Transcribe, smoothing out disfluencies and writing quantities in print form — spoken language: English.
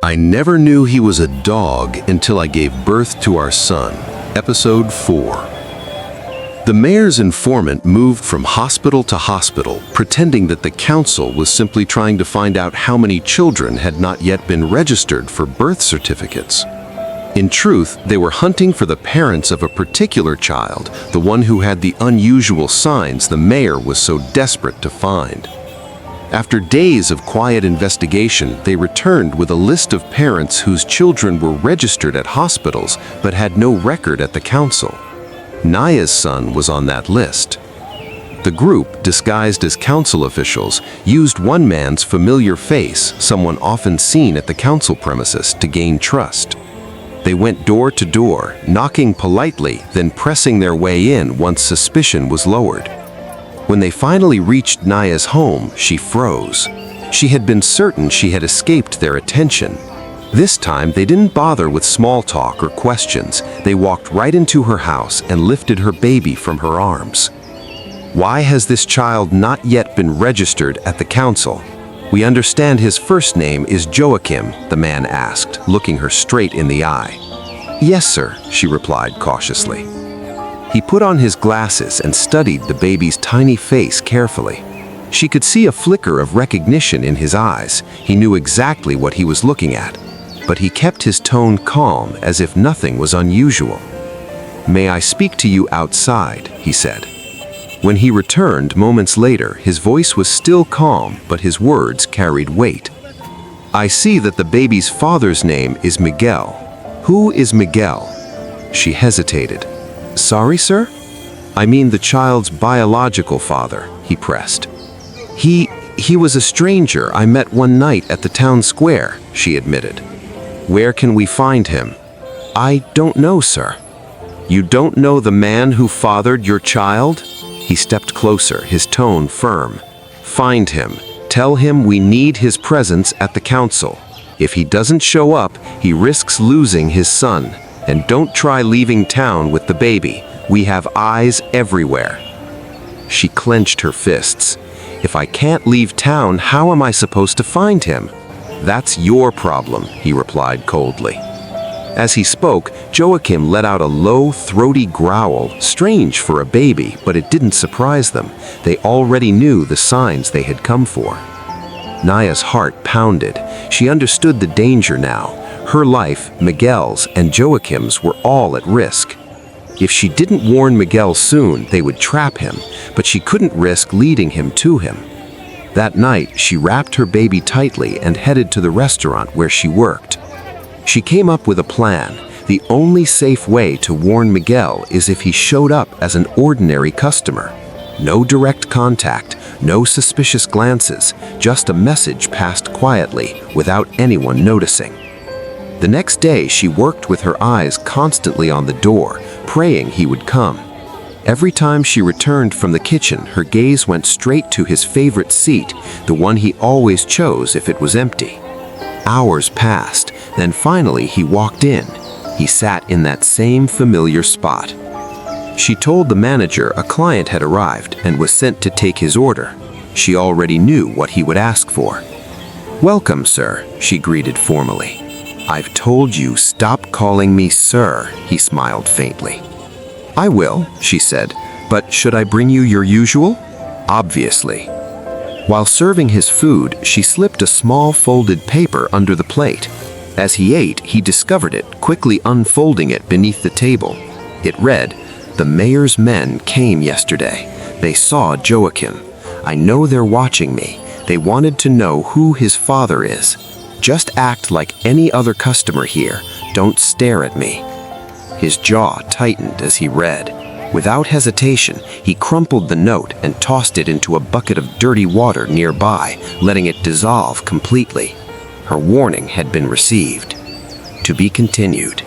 I never knew he was a dog until I gave birth to our son. Episode 4. The mayor's informant moved from hospital to hospital, pretending that the council was simply trying to find out how many children had not yet been registered for birth certificates. In truth, they were hunting for the parents of a particular child, the one who had the unusual signs the mayor was so desperate to find. After days of quiet investigation, they returned with a list of parents whose children were registered at hospitals but had no record at the council. Naya's son was on that list. The group, disguised as council officials, used one man's familiar face, someone often seen at the council premises, to gain trust. They went door to door, knocking politely, then pressing their way in once suspicion was lowered. When they finally reached Naya's home, she froze. She had been certain she had escaped their attention. This time, they didn't bother with small talk or questions. They walked right into her house and lifted her baby from her arms. Why has this child not yet been registered at the council? We understand his first name is Joachim, the man asked, looking her straight in the eye. Yes, sir, she replied cautiously. He put on his glasses and studied the baby's tiny face carefully. She could see a flicker of recognition in his eyes. He knew exactly what he was looking at, but he kept his tone calm as if nothing was unusual. May I speak to you outside, he said. When he returned moments later, his voice was still calm, but his words carried weight. I see that the baby's father's name is Miguel. Who is Miguel? She hesitated. Sorry, sir? I mean the child's biological father, he pressed. He was a stranger I met one night at the town square, she admitted. Where can we find him? I don't know, sir. You don't know the man who fathered your child? He stepped closer, his tone firm. Find him. Tell him we need his presence at the council. If he doesn't show up, he risks losing his son. And don't try leaving town with the baby. We have eyes everywhere. She clenched her fists. If I can't leave town, how am I supposed to find him? That's your problem, he replied coldly. As he spoke, Joachim let out a low, throaty growl, strange for a baby, but it didn't surprise them. They already knew the signs they had come for. Naya's heart pounded. She understood the danger now. Her life, Miguel's, and Joachim's were all at risk. If she didn't warn Miguel soon, they would trap him, but she couldn't risk leading him to him. That night, she wrapped her baby tightly and headed to the restaurant where she worked. She came up with a plan. The only safe way to warn Miguel is if he showed up as an ordinary customer. No direct contact, no suspicious glances, just a message passed quietly without anyone noticing. The next day, she worked with her eyes constantly on the door, praying he would come. Every time she returned from the kitchen, her gaze went straight to his favorite seat, the one he always chose if it was empty. Hours passed, then finally he walked in. He sat in that same familiar spot. She told the manager a client had arrived and was sent to take his order. She already knew what he would ask for. Welcome, sir, she greeted formally. I've told you, stop calling me sir, he smiled faintly. I will, she said, but should I bring you your usual? Obviously. While serving his food, she slipped a small folded paper under the plate. As he ate, he discovered it, quickly unfolding it beneath the table. It read, "The mayor's men came yesterday. They saw Joachim. I know they're watching me. They wanted to know who his father is. Just act like any other customer here. Don't stare at me." His jaw tightened as he read. Without hesitation, he crumpled the note and tossed it into a bucket of dirty water nearby, letting it dissolve completely. Her warning had been received. To be continued.